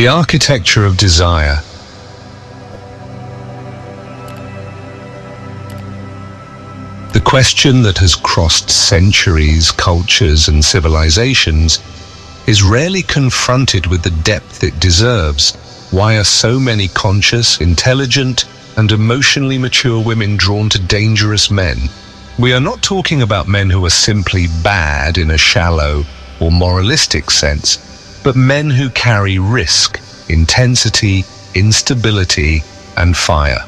The architecture of desire. The question that has crossed centuries, cultures, and civilizations is rarely confronted with the depth it deserves. Why are so many conscious, intelligent, and emotionally mature women drawn to dangerous men? We are not talking about men who are simply bad in a shallow or moralistic sense, but men who carry risk, intensity, instability, and fire.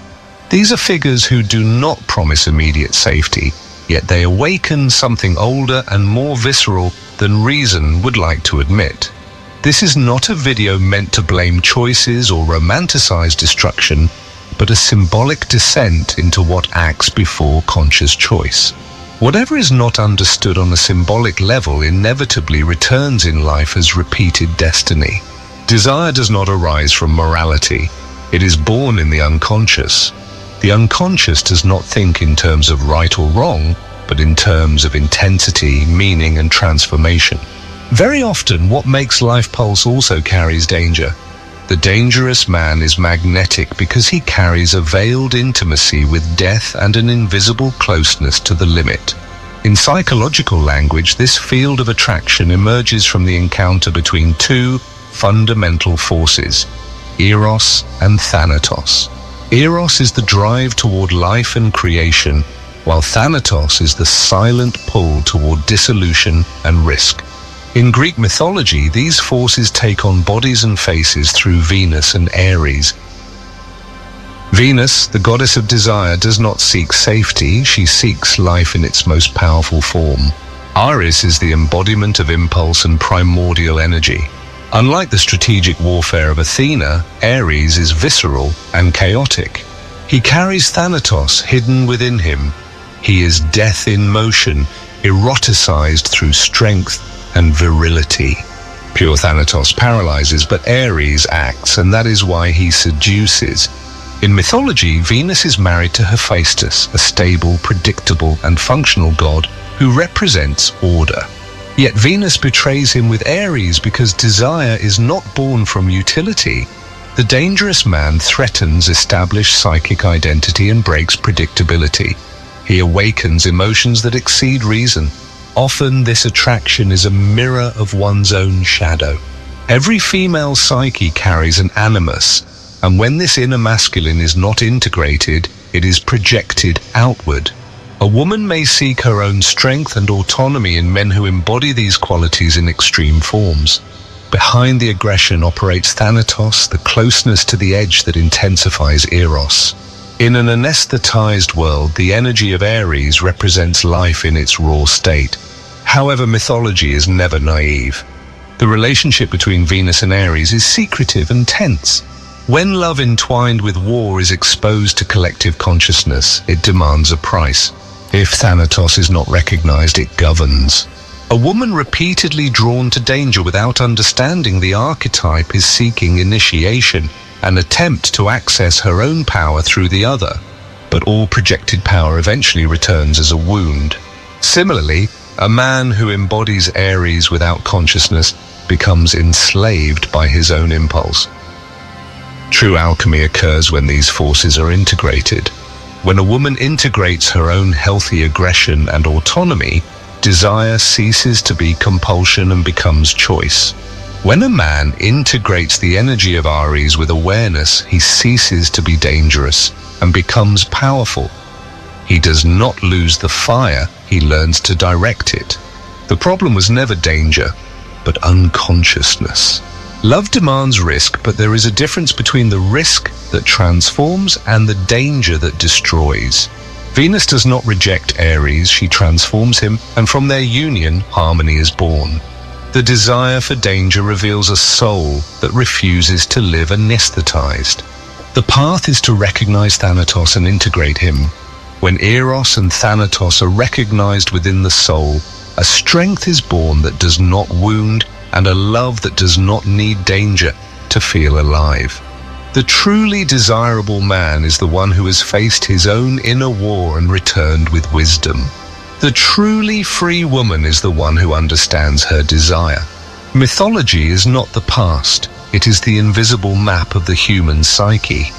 These are figures who do not promise immediate safety, yet they awaken something older and more visceral than reason would like to admit. This is not a video meant to blame choices or romanticize destruction, but a symbolic descent into what acts before conscious choice. Whatever is not understood on a symbolic level inevitably returns in life as repeated destiny. Desire does not arise from morality. It is born in the unconscious. The unconscious does not think in terms of right or wrong, but in terms of intensity, meaning, and transformation. Very often, what makes life pulse also carries danger. The dangerous man is magnetic because he carries a veiled intimacy with death and an invisible closeness to the limit. In psychological language, this field of attraction emerges from the encounter between two fundamental forces, Eros and Thanatos. Eros is the drive toward life and creation, while Thanatos is the silent pull toward dissolution and risk. In Greek mythology, these forces take on bodies and faces through Venus and Ares. Venus, the goddess of desire, does not seek safety, she seeks life in its most powerful form. Ares is the embodiment of impulse and primordial energy. Unlike the strategic warfare of Athena, Ares is visceral and chaotic. He carries Thanatos hidden within him. He is death in motion, eroticized through strength and virility. Pure Thanatos paralyzes, but Ares acts, and that is why he seduces. In mythology, Venus is married to Hephaestus, a stable, predictable, and functional god who represents order. Yet Venus betrays him with Ares because desire is not born from utility. The dangerous man threatens established psychic identity and breaks predictability. He awakens emotions that exceed reason. Often this attraction is a mirror of one's own shadow. Every female psyche carries an animus, and when this inner masculine is not integrated, it is projected outward. A woman may seek her own strength and autonomy in men who embody these qualities in extreme forms. Behind the aggression operates Thanatos, the closeness to the edge that intensifies Eros. In an anesthetized world, the energy of Ares represents life in its raw state. However, mythology is never naive. The relationship between Venus and Ares is secretive and tense. When love entwined with war is exposed to collective consciousness, it demands a price. If Thanatos is not recognized, it governs. A woman repeatedly drawn to danger without understanding the archetype is seeking initiation, an attempt to access her own power through the other. But all projected power eventually returns as a wound. Similarly, a man who embodies Ares without consciousness becomes enslaved by his own impulse. True alchemy occurs when these forces are integrated. When a woman integrates her own healthy aggression and autonomy, desire ceases to be compulsion and becomes choice. When a man integrates the energy of Ares with awareness, he ceases to be dangerous and becomes powerful. He does not lose the fire, he learns to direct it. The problem was never danger, but unconsciousness. Love demands risk, but there is a difference between the risk that transforms and the danger that destroys. Venus does not reject Ares, she transforms him, and from their union, harmony is born. The desire for danger reveals a soul that refuses to live anesthetized. The path is to recognize Thanatos and integrate him. When Eros and Thanatos are recognized within the soul, a strength is born that does not wound, and a love that does not need danger to feel alive. The truly desirable man is the one who has faced his own inner war and returned with wisdom. The truly free woman is the one who understands her desire. Mythology is not the past, It is the invisible map of the human psyche.